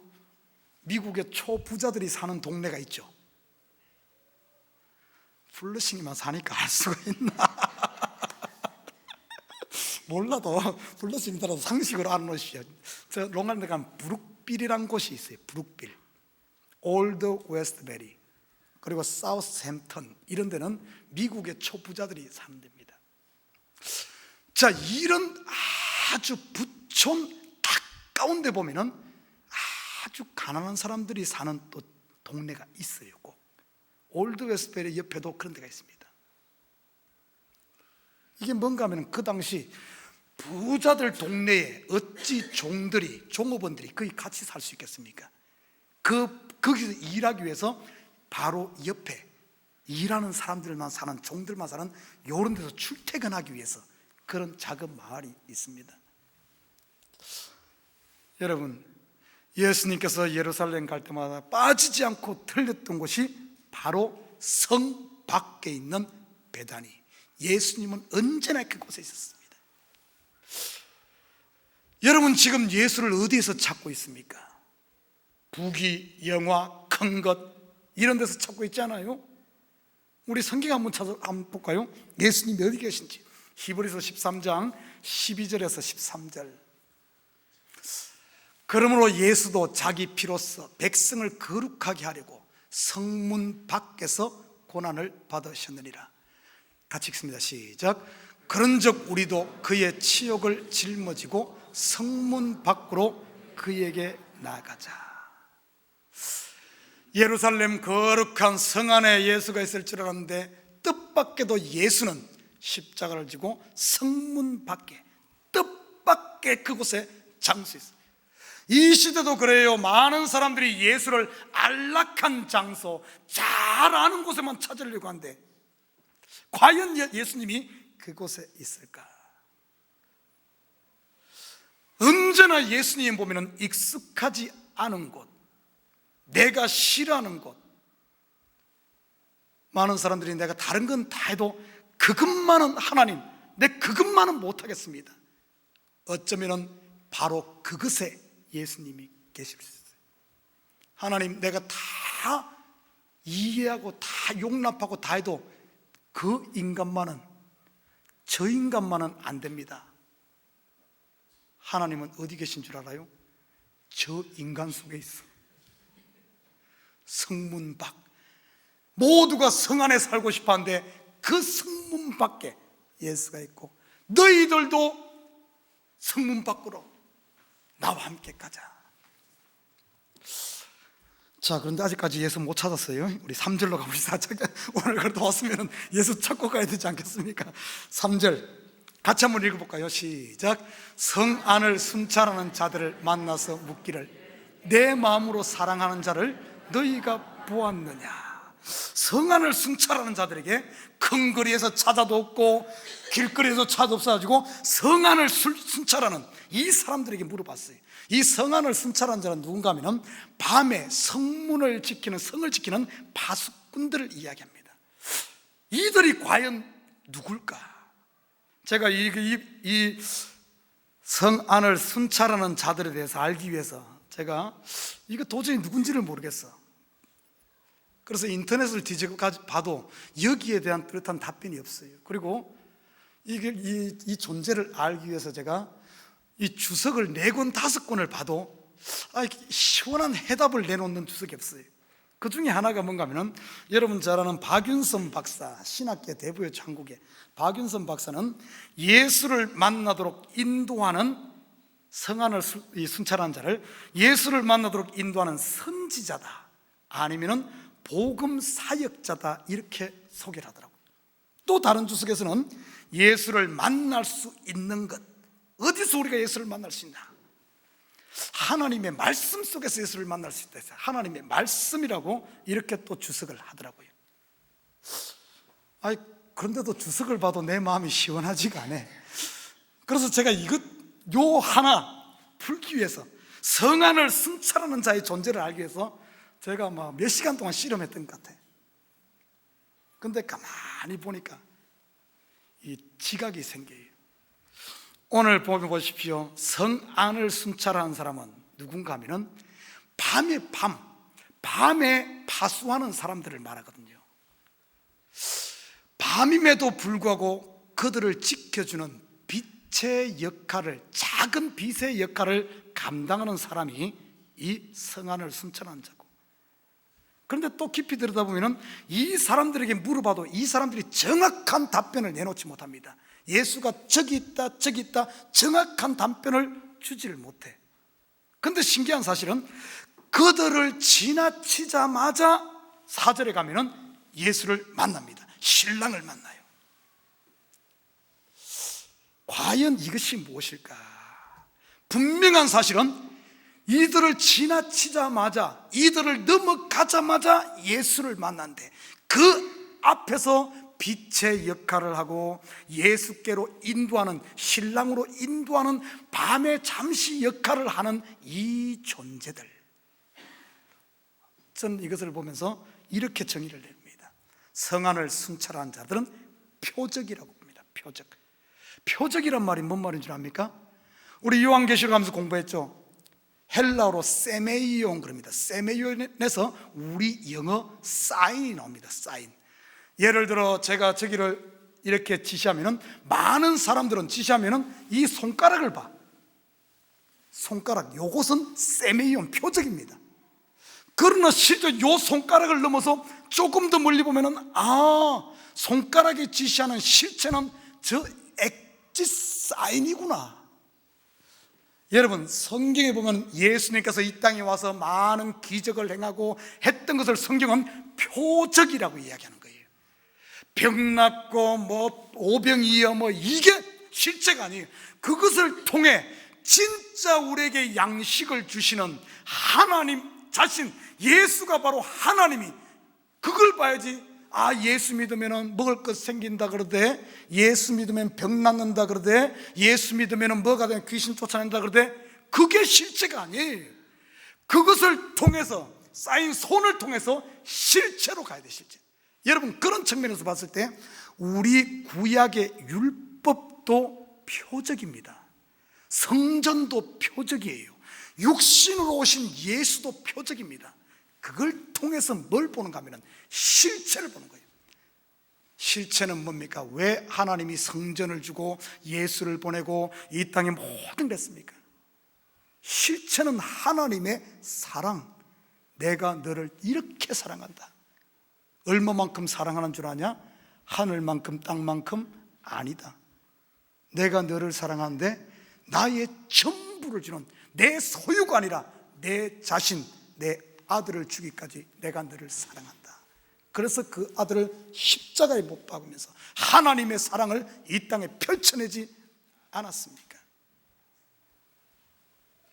미국의 초부자들이 사는 동네가 있죠. 플러싱이만 사니까 알 수가 있나? 몰라도 플러싱이라도 상식으로 알아놓으시죠. 저 롱아일랜드 가면 브룩빌이라는 곳이 있어요. 브룩빌, 올드 웨스트베리, 그리고 사우스햄턴, 이런 데는 미국의 초부자들이 사는 데입니다. 자, 이런 아주 부촌 가까운 데 보면은 아주 가난한 사람들이 사는 또 동네가 있어요. 꼭 올드 웨스트베리 옆에도 그런 데가 있습니다. 이게 뭔가 하면 그 당시 부자들 동네에 어찌 종들이, 종업원들이 거기 같이 살 수 있겠습니까? 거기서 일하기 위해서 바로 옆에 일하는 사람들만 사는, 종들만 사는 이런 데서 출퇴근하기 위해서 그런 작은 마을이 있습니다. 여러분, 예수님께서 예루살렘 갈 때마다 빠지지 않고 들렸던 곳이 바로 성 밖에 있는 베다니. 예수님은 언제나 그곳에 있었습니다. 여러분, 지금 예수를 어디에서 찾고 있습니까? 부귀, 영화, 큰 것, 이런 데서 찾고 있지 않아요? 우리 성경 한번 볼까요? 예수님이 어디 계신지. 히브리서 13장 12절에서 13절. 그러므로 예수도 자기 피로써 백성을 거룩하게 하려고 성문 밖에서 고난을 받으셨느니라. 같이 읽습니다. 시작. 그런즉 우리도 그의 치욕을 짊어지고 성문 밖으로 그에게 나아가자. 예루살렘 거룩한 성 안에 예수가 있을 줄 알았는데 뜻밖에도 예수는 십자가를 지고 성문 밖에, 뜻밖의 그곳에 장수했어요. 이 시대도 그래요. 많은 사람들이 예수를 안락한 장소, 잘 아는 곳에만 찾으려고 하는데 과연 예수님이 그곳에 있을까? 언제나 예수님 보면 익숙하지 않은 곳, 내가 싫어하는 곳, 많은 사람들이 내가 다른 건 다 해도 그것만은 하나님, 내 그것만은 못하겠습니다. 어쩌면 바로 그것에 예수님이 계실 수 있어요. 하나님, 내가 다 이해하고 다 용납하고 다 해도 그 인간만은, 저 인간만은 안 됩니다. 하나님은 어디 계신 줄 알아요? 저 인간 속에 있어. 성문 밖, 모두가 성 안에 살고 싶어 하는데 그 성문 밖에 예수가 있고, 너희들도 성문 밖으로 나와 함께 가자. 자, 그런데 아직까지 예수 못 찾았어요. 우리 3절로 가봅시다. 오늘 그래도 왔으면 예수 찾고 가야 되지 않겠습니까? 3절. 같이 한번 읽어볼까요? 시작. 성 안을 순찰하는 자들을 만나서 묻기를 내 마음으로 사랑하는 자를 너희가 보았느냐. 성 안을 순찰하는 자들에게 큰 거리에서 찾아도 없고 길거리에서 찾아도 없어가지고 성 안을 순찰하는 이 사람들에게 물어봤어요. 이 성 안을 순찰하는 자는 누군가 하면 밤에 성문을 지키는, 성을 지키는 파수꾼들을 이야기합니다. 이들이 과연 누굴까? 제가 이 성 안을 순찰하는 자들에 대해서 알기 위해서 제가 이거 도저히 누군지를 모르겠어. 그래서 인터넷을 뒤지고 봐도 여기에 대한 뚜렷한 답변이 없어요. 그리고 이 존재를 알기 위해서 제가 이 주석을 4권 5권을 봐도 시원한 해답을 내놓는 주석이 없어요. 그 중에 하나가 뭔가 하면 여러분 잘 아는 박윤선 박사, 신학계 대부의 창국의 박윤선 박사는 예수를 만나도록 인도하는 성안을 순찰하는 자를 예수를 만나도록 인도하는 선지자다, 아니면은 복음 사역자다, 이렇게 소개를 하더라고요. 또 다른 주석에서는 예수를 만날 수 있는 것, 어디서 우리가 예수를 만날 수 있나? 하나님의 말씀 속에서 예수를 만날 수 있다 해서 하나님의 말씀이라고 이렇게 또 주석을 하더라고요. 그런데도 주석을 봐도 내 마음이 시원하지가 않아. 그래서 제가 요 하나 풀기 위해서, 성안을 순찰하는 자의 존재를 알기 위해서 제가 몇 시간 동안 실험했던 것 같아요. 근데 가만히 보니까 이 지각이 생겨요. 오늘 보면 보십시오. 성 안을 순찰하는 사람은 누군가 하면은 밤에 파수하는 사람들을 말하거든요. 밤임에도 불구하고 그들을 지켜주는 빛의 역할을, 작은 빛의 역할을 감당하는 사람이 이 성 안을 순찰하는 자고, 그런데 또 깊이 들여다보면 이 사람들에게 물어봐도 이 사람들이 정확한 답변을 내놓지 못합니다. 예수가 저기 있다 저기 있다 정확한 답변을 주지를 못해. 그런데 신기한 사실은 그들을 지나치자마자 4절에 가면은 예수를 만납니다. 신랑을 만나요. 과연 이것이 무엇일까? 분명한 사실은 이들을 지나치자마자, 이들을 넘어가자마자 예수를 만난대. 그 앞에서 빛의 역할을 하고 예수께로 인도하는, 신랑으로 인도하는 밤에 잠시 역할을 하는 이 존재들, 저는 이것을 보면서 이렇게 정의를 냅니다. 성안을 순찰한 자들은 표적이라고 봅니다. 표적이란 말이 뭔 말인 줄 압니까? 우리 요한계시록 하면서 공부했죠. 헬라어로 세메이온 그럽니다. 세메이온에서 우리 영어 사인이 나옵니다. 사인. 예를 들어 제가 저기를 이렇게 지시하면은, 많은 사람들은 지시하면은 이 손가락을 봐. 손가락, 요것은 세메이온 표적입니다. 그러나 실제 요 손가락을 넘어서 조금 더 멀리 보면은 손가락이 지시하는 실체는 저 엣지 사인이구나. 여러분, 성경에 보면 예수님께서 이 땅에 와서 많은 기적을 행하고 했던 것을 성경은 표적이라고 이야기하는 거예요. 병 낫고 오병이어 이게 실제가 아니에요. 그것을 통해 진짜 우리에게 양식을 주시는 하나님 자신, 예수가 바로 하나님이, 그걸 봐야지. 예수 믿으면 먹을 것 생긴다 그러대, 예수 믿으면 병 낫는다 그러대, 예수 믿으면 뭐가 되면 귀신 쫓아낸다 그러대. 그게 실제가 아니에요. 그것을 통해서, 쌓인 손을 통해서 실체로 가야 돼. 실제. 여러분, 그런 측면에서 봤을 때 우리 구약의 율법도 표적입니다. 성전도 표적이에요. 육신으로 오신 예수도 표적입니다. 그걸 통해서 뭘 보는가 하면 실체를 보는 거예요. 실체는 뭡니까? 왜 하나님이 성전을 주고 예수를 보내고 이 땅에 모든 걸 했습니까? 실체는 하나님의 사랑. 내가 너를 이렇게 사랑한다. 얼마만큼 사랑하는 줄 아냐? 하늘만큼 땅만큼 아니다. 내가 너를 사랑하는데 나의 전부를 주는, 내 소유가 아니라 내 자신, 내 아들을 주기까지 내가 너를 사랑한다. 그래서 그 아들을 십자가에 못 박으면서 하나님의 사랑을 이 땅에 펼쳐내지 않았습니까?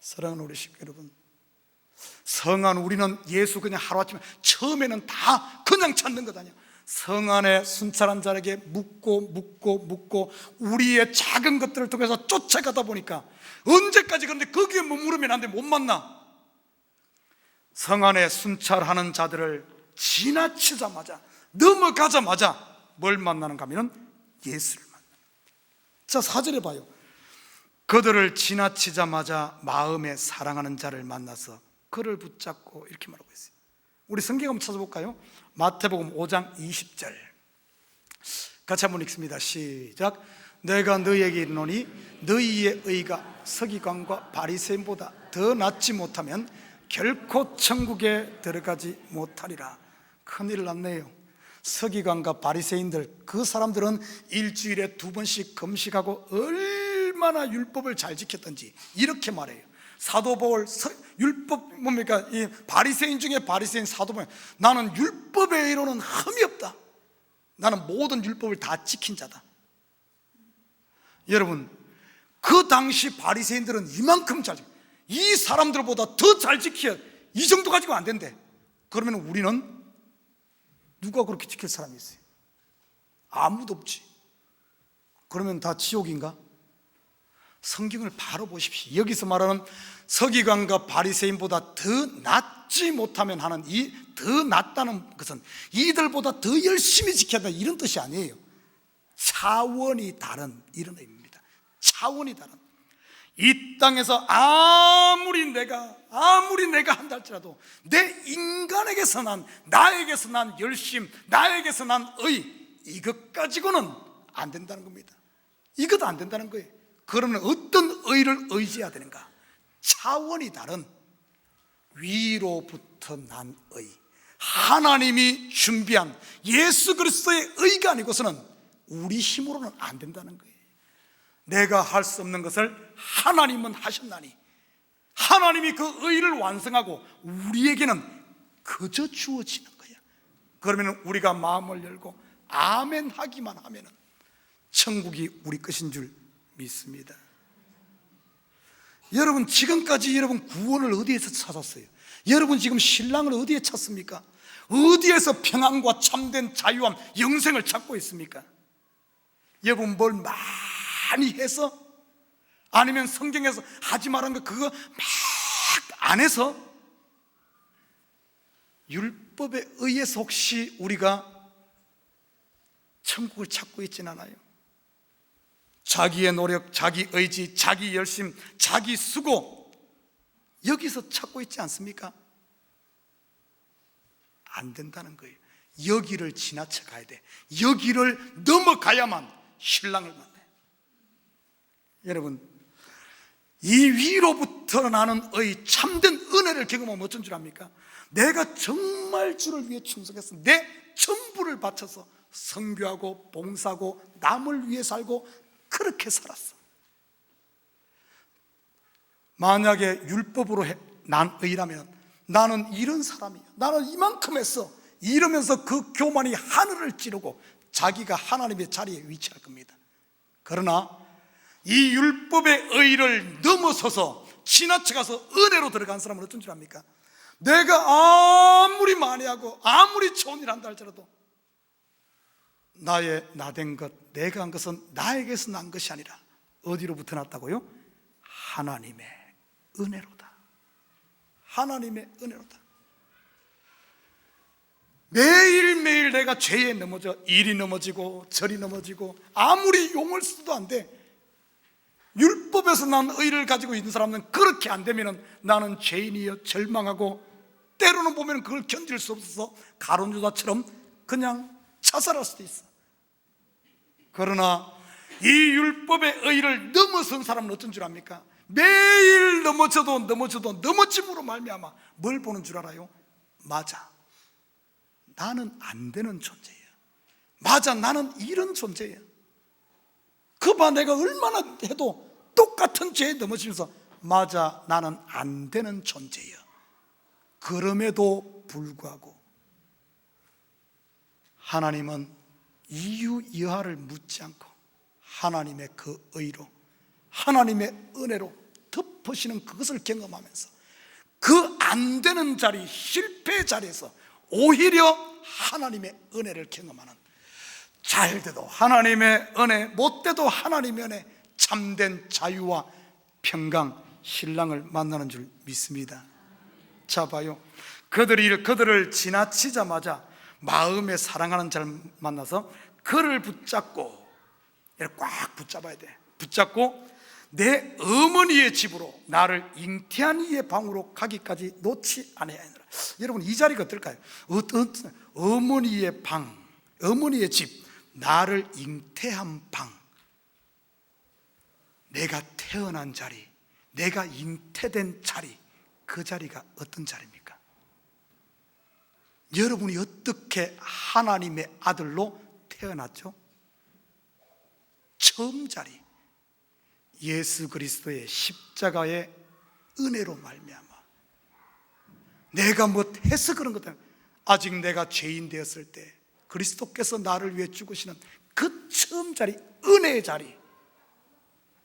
사랑하는 우리 식구 여러분, 성안 우리는 예수 그냥 하루아침에 처음에는 다 그냥 찾는 것 아니야. 성 안에 순찰한 자에게 묻고 우리의 작은 것들을 통해서 쫓아가다 보니까 언제까지 그런데 거기에 머무르면 안 돼. 못 만나. 성 안에 순찰하는 자들을 지나치자마자, 넘어가자마자 뭘 만나는가 하면 예수를 만납니다. 자, 4절에 봐요. 그들을 지나치자마자 마음에 사랑하는 자를 만나서 그를 붙잡고, 이렇게 말하고 있어요. 우리 성경 한번 찾아볼까요? 마태복음 5장 20절 같이 한번 읽습니다. 시작. 내가 너희에게 이르노니 너희의 의가 서기관과 바리새인보다 더 낫지 못하면 결코 천국에 들어가지 못하리라. 큰일 났네요. 서기관과 바리새인들, 그 사람들은 일주일에 2번씩 금식하고 얼마나 율법을 잘 지켰던지 이렇게 말해요. 사도 바울, 율법 뭡니까? 이 바리새인 중에 바리새인 사도 바울, 나는 율법에 이르는 흠이 없다. 나는 모든 율법을 다 지킨 자다. 여러분, 그 당시 바리새인들은 이만큼 잘 지켜, 이 사람들보다 더 잘 지켜, 이 정도 가지고 안 된대. 그러면 우리는 누가 그렇게 지킬 사람이 있어요? 아무도 없지. 그러면 다 지옥인가? 성경을 바로 보십시오. 여기서 말하는 서기관과 바리새인보다 더 낫지 못하면 하는 이 더 낫다는 것은 이들보다 더 열심히 지켜야 한다, 이런 뜻이 아니에요. 차원이 다른 이런 의미입니다. 차원이 다른. 이 땅에서 아무리 내가 한다 할지라도 내 인간에게서 난, 나에게서 난 열심, 나에게서 난 의, 이것 가지고는 안 된다는 겁니다. 이것도 안 된다는 거예요. 그러면 어떤 의를 의지해야 되는가? 차원이 다른 위로부터 난 의, 하나님이 준비한 예수 그리스도의 의가 아니고서는 우리 힘으로는 안 된다는 거예요. 내가 할 수 없는 것을 하나님은 하셨나니, 하나님이 그 의를 완성하고 우리에게는 그저 주어지는 거야. 그러면 우리가 마음을 열고 아멘 하기만 하면은 천국이 우리 것인 줄 믿습니다. 여러분, 지금까지 여러분 구원을 어디에서 찾았어요? 여러분 지금 신랑을 어디에 찾습니까? 어디에서 평안과 참된 자유함, 영생을 찾고 있습니까? 여러분 뭘 많이 해서, 아니면 성경에서 하지 말한 거 그거 막 안 해서, 율법에 의해서 혹시 우리가 천국을 찾고 있진 않아요? 자기의 노력, 자기 의지, 자기 열심, 자기 수고, 여기서 찾고 있지 않습니까? 안 된다는 거예요. 여기를 지나쳐 가야 돼. 여기를 넘어가야만 신랑을 만나요. 여러분, 이 위로부터 나는 의 참된 은혜를 경험하면 어쩐 줄 압니까? 내가 정말 주를 위해 충성해서 내 전부를 바쳐서 선교하고 봉사하고 남을 위해 살고 그렇게 살았어. 만약에 율법으로 난 의라면 나는 이런 사람이야, 나는 이만큼 했어, 이러면서 그 교만이 하늘을 찌르고 자기가 하나님의 자리에 위치할 겁니다. 그러나 이 율법의 의를 넘어서서 지나쳐가서 은혜로 들어간 사람은 어떤 줄 압니까? 내가 아무리 많이 하고 아무리 좋은 일 한다 할지라도 나의 나된 것, 내가 한 것은 나에게서 난 것이 아니라 어디로부터 났다고요? 하나님의 은혜로다. 하나님의 은혜로다. 매일매일 내가 죄에 넘어져, 이리 넘어지고 저리 넘어지고 아무리 용을 써도 안 돼. 율법에서 난 의를 가지고 있는 사람은 그렇게 안 되면 나는 죄인이여 절망하고, 때로는 보면 그걸 견딜 수 없어서 가룟유다처럼 그냥 자살할 수도 있어. 그러나 이 율법의 의를 넘어선 사람은 어떤 줄 압니까? 매일 넘어져도 넘어짐으로 말미암아 뭘 보는 줄 알아요? 맞아, 나는 안 되는 존재야. 맞아, 나는 이런 존재야. 그 봐, 내가 얼마나 해도 똑같은 죄에 넘어지면서 맞아, 나는 안 되는 존재야. 그럼에도 불구하고 하나님은 이유 여하를 묻지 않고 하나님의 그 의로, 하나님의 은혜로 덮으시는 그것을 경험하면서 그 안 되는 자리, 실패의 자리에서 오히려 하나님의 은혜를 경험하는, 잘 돼도 하나님의 은혜, 못 돼도 하나님의 은혜, 참된 자유와 평강, 신랑을 만나는 줄 믿습니다. 자 봐요, 그들을 지나치자마자 마음에 사랑하는 자를 만나서 그를 붙잡고, 이렇게 꽉 붙잡아야 돼. 붙잡고 내 어머니의 집으로, 나를 잉태한 이의 방으로 가기까지 놓지 아니하니라. 여러분, 이 자리가 어떨까요? 어머니의 방, 어머니의 집, 나를 잉태한 방, 내가 태어난 자리, 내가 잉태된 자리, 그 자리가 어떤 자리입니까? 여러분이 어떻게 하나님의 아들로 태어났죠? 처음 자리, 예수 그리스도의 십자가의 은혜로 말미암아. 내가 뭐 해서 그런 것들, 아직 내가 죄인 되었을 때 그리스도께서 나를 위해 죽으시는 그 처음 자리, 은혜의 자리,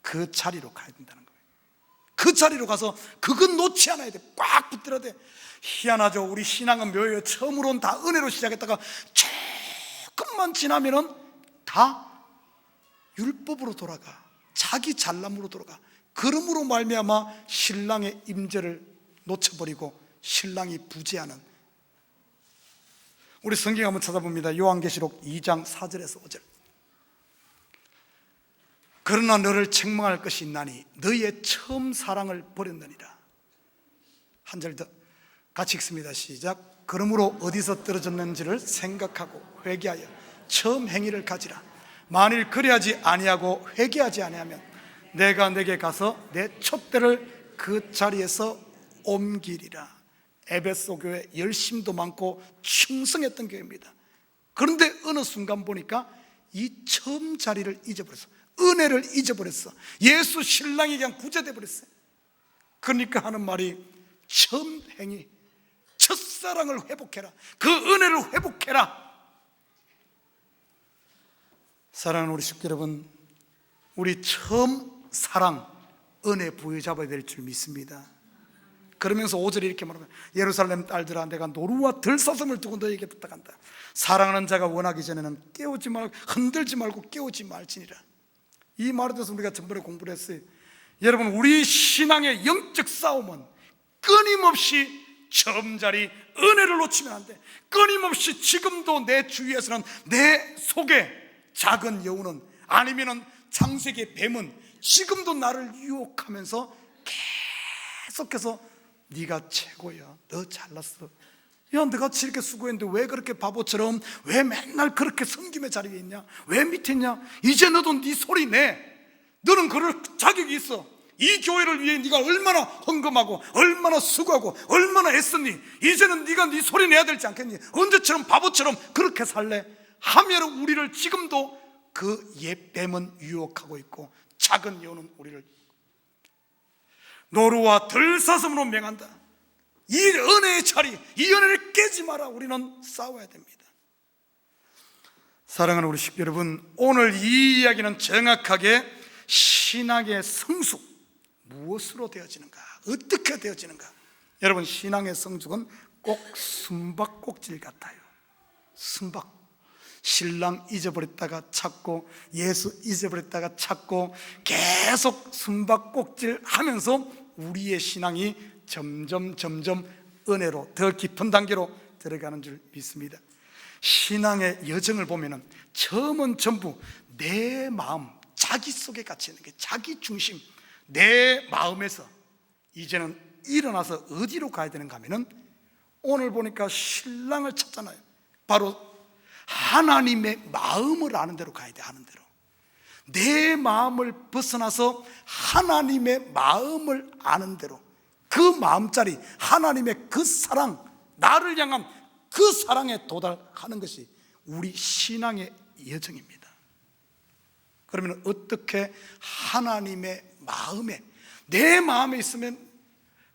그 자리로 가야 된다는 거예요. 그 자리로 가서 그건 놓지 않아야 돼. 꽉 붙들어야 돼. 희한하죠. 우리 신앙은 묘해요. 처음으로는 다 은혜로 시작했다가 조금만 지나면은 다 율법으로 돌아가, 자기 잘남으로 돌아가. 그러므로 말미암아 신랑의 임재를 놓쳐버리고 신랑이 부재하는. 우리 성경 한번 찾아봅니다. 요한계시록 2장 4절에서 5절. 그러나 너를 책망할 것이 있나니 너희의 처음 사랑을 버렸느니라. 한 절 더 같이 읽습니다. 시작. 그러므로 어디서 떨어졌는지를 생각하고 회개하여 처음 행위를 가지라. 만일 그리하지 아니하고 회개하지 아니하면 내가 내게 가서 내 촛대를 그 자리에서 옮기리라. 에베소 교회 열심도 많고 충성했던 교회입니다. 그런데 어느 순간 보니까 이 처음 자리를 잊어버렸어. 은혜를 잊어버렸어. 예수 신랑이 그냥 구제돼 버렸어요. 그러니까 하는 말이 처음 행위, 첫사랑을 회복해라. 그 은혜를 회복해라. 사랑하는 우리 식구 여러분, 우리 처음 사랑, 은혜 부여잡아야 될 줄 믿습니다. 그러면서 5절에 이렇게 말합니다. 예루살렘 딸들아, 내가 노루와 들사슴을 두고 너에게 부탁한다. 사랑하는 자가 원하기 전에는 깨우지 말고, 흔들지 말고 깨우지 말지니라. 이 말에 대해서 우리가 전번에 공부를 했어요. 여러분, 우리 신앙의 영적 싸움은 끊임없이 처음 자리, 은혜를 놓치면 안 돼. 끊임없이 지금도 내 주위에서는, 내 속에 작은 여우는, 아니면은 창세기의 뱀은 지금도 나를 유혹하면서 계속해서 네가 최고야, 너 잘났어, 야 너가 이렇게 수고했는데 왜 그렇게 바보처럼, 왜 맨날 그렇게 섬김의 자리에 있냐, 왜 밑에 있냐, 이제 너도 네 소리 내. 너는 그럴 자격이 있어. 이 교회를 위해 네가 얼마나 헌금하고 얼마나 수고하고 얼마나 애썼니. 이제는 네가 네 소리 내야 되지 않겠니? 언제처럼 바보처럼 그렇게 살래? 하면 우리를 지금도 그 옛 뱀은 유혹하고 있고 작은 여우는 우리를 노루와 들사슴으로 맹한다. 이 은혜의 자리, 이 은혜를 깨지 마라. 우리는 싸워야 됩니다. 사랑하는 우리 식구 여러분, 오늘 이 이야기는 정확하게 신앙의 성숙, 무엇으로 되어지는가, 어떻게 되어지는가. 여러분, 신앙의 성숙은 꼭 숨바꼭질 같아요. 숨바꼭질. 신랑 잊어버렸다가 찾고, 예수 잊어버렸다가 찾고, 계속 숨바꼭질 하면서 우리의 신앙이 점점 은혜로 더 깊은 단계로 들어가는 줄 믿습니다. 신앙의 여정을 보면은 처음은 전부 내 마음, 자기 속에 갇혀 있는 게, 자기 중심, 내 마음에서 이제는 일어나서 어디로 가야 되는가 하면은, 오늘 보니까 신랑을 찾잖아요. 바로 하나님의 마음을 아는 대로 가야 돼. 아는 대로 내 마음을 벗어나서 하나님의 마음을 아는 대로, 그 마음자리, 하나님의 그 사랑, 나를 향한 그 사랑에 도달하는 것이 우리 신앙의 여정입니다. 그러면 어떻게 하나님의 마음에, 내 마음에 있으면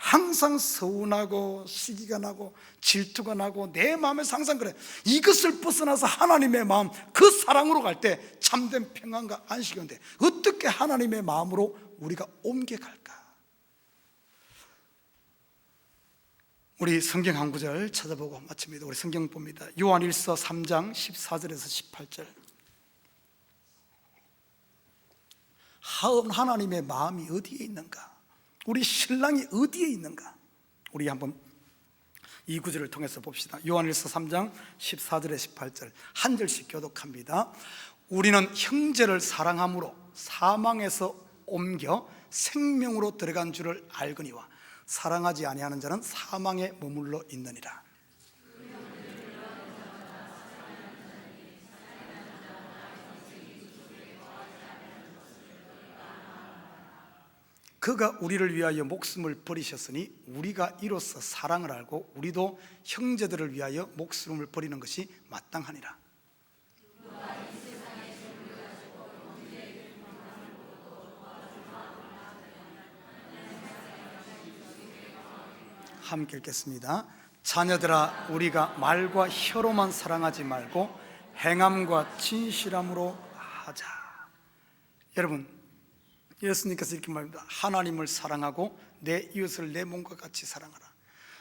항상 서운하고 시기가 나고 질투가 나고 내 마음에서 항상 그래. 이것을 벗어나서 하나님의 마음, 그 사랑으로 갈 때 참된 평안과 안식이 온대. 어떻게 하나님의 마음으로 우리가 옮겨갈까? 우리 성경 한 구절 찾아보고 마칩니다. 우리 성경 봅니다. 요한일서 3장 14절에서 18절. 하나님의 마음이 어디에 있는가? 우리 신랑이 어디에 있는가? 우리 한번 이 구절을 통해서 봅시다. 요한일서 3장 14절에 18절 한 절씩 교독합니다. 우리는 형제를 사랑함으로 사망에서 옮겨 생명으로 들어간 줄을 알거니와 사랑하지 아니하는 자는 사망에 머물러 있느니라. 그가 우리를 위하여 목숨을 버리셨으니 우리가 이로써 사랑을 알고 우리도 형제들을 위하여 목숨을 버리는 것이 마땅하니라. 함께 읽겠습니다. 자녀들아, 우리가 말과 혀로만 사랑하지 말고 행함과 진실함으로 하자. 여러분, 예수님께서 이렇게 말합니다. 하나님을 사랑하고 내 이웃을 내 몸과 같이 사랑하라.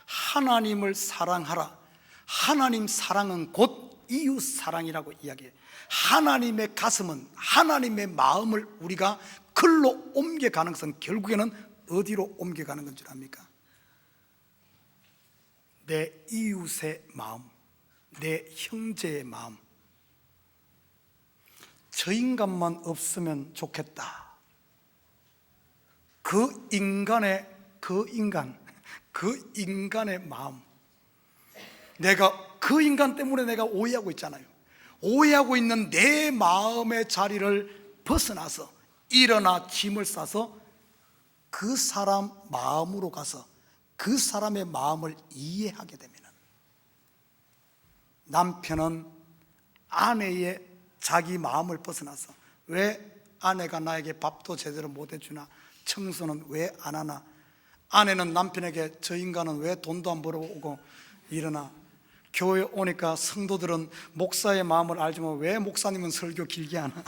하나님을 사랑하라. 하나님 사랑은 곧 이웃 사랑이라고 이야기해요. 하나님의 가슴은, 하나님의 마음을 우리가 글로 옮겨가는 것은 결국에는 어디로 옮겨가는 건 줄 압니까? 내 이웃의 마음, 내 형제의 마음. 저 인간만 없으면 좋겠다. 그 인간의 마음. 내가 그 인간 때문에 내가 오해하고 있잖아요. 오해하고 있는 내 마음의 자리를 벗어나서 일어나 짐을 싸서 그 사람 마음으로 가서 그 사람의 마음을 이해하게 되면, 남편은 아내의 자기 마음을 벗어나서 왜 아내가 나에게 밥도 제대로 못 해주나, 청소는 왜 안 하나, 아내는 남편에게 저 인간은 왜 돈도 안 벌어오고 이러나, 교회 오니까 성도들은 목사의 마음을 알지만 왜 목사님은 설교 길게 하나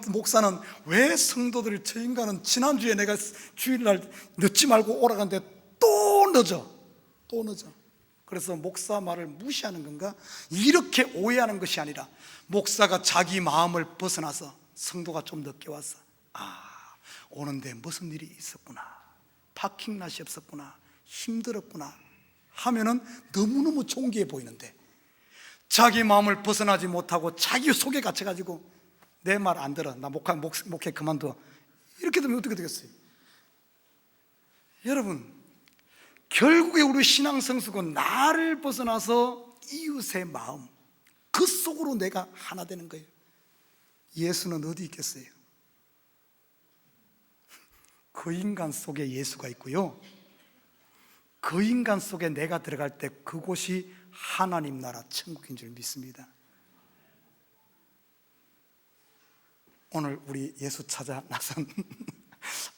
목사는 왜 성도들이, 저 인간은 지난주에 내가 주일날 늦지 말고 오라 갔는데 또 늦어. 그래서 목사 말을 무시하는 건가? 이렇게 오해하는 것이 아니라 목사가 자기 마음을 벗어나서 성도가 좀 늦게 왔어. 오는데 무슨 일이 있었구나, 파킹랏이 없었구나, 힘들었구나 하면은 너무너무 존귀해 보이는데, 자기 마음을 벗어나지 못하고 자기 속에 갇혀가지고 내 말 안 들어, 나 목회 그만둬, 이렇게 되면 어떻게 되겠어요? 여러분, 결국에 우리 신앙 성숙은 나를 벗어나서 이웃의 마음, 그 속으로 내가 하나 되는 거예요. 예수는 어디 있겠어요? 그 인간 속에 예수가 있고요, 그 인간 속에 내가 들어갈 때 그곳이 하나님 나라 천국인 줄 믿습니다. 오늘 우리 예수 찾아 나선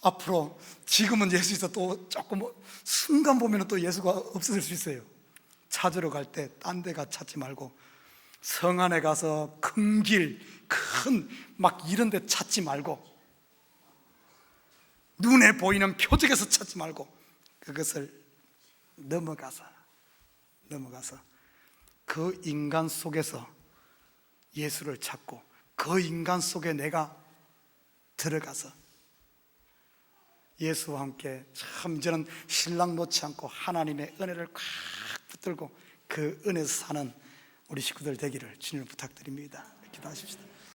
앞으로, 지금은 예수 있어 또 조금 순간 보면 또 예수가 없어질 수 있어요. 찾으러 갈 때 딴 데가 찾지 말고 성 안에 가서 큰 길, 큰 막 이런 데 찾지 말고, 눈에 보이는 표적에서 찾지 말고 그것을 넘어가서 그 인간 속에서 예수를 찾고 그 인간 속에 내가 들어가서 예수와 함께 참 저는 신랑 놓지 않고 하나님의 은혜를 꽉 붙들고 그 은혜에서 사는 우리 식구들 되기를 주님을 부탁드립니다. 기도하십시다.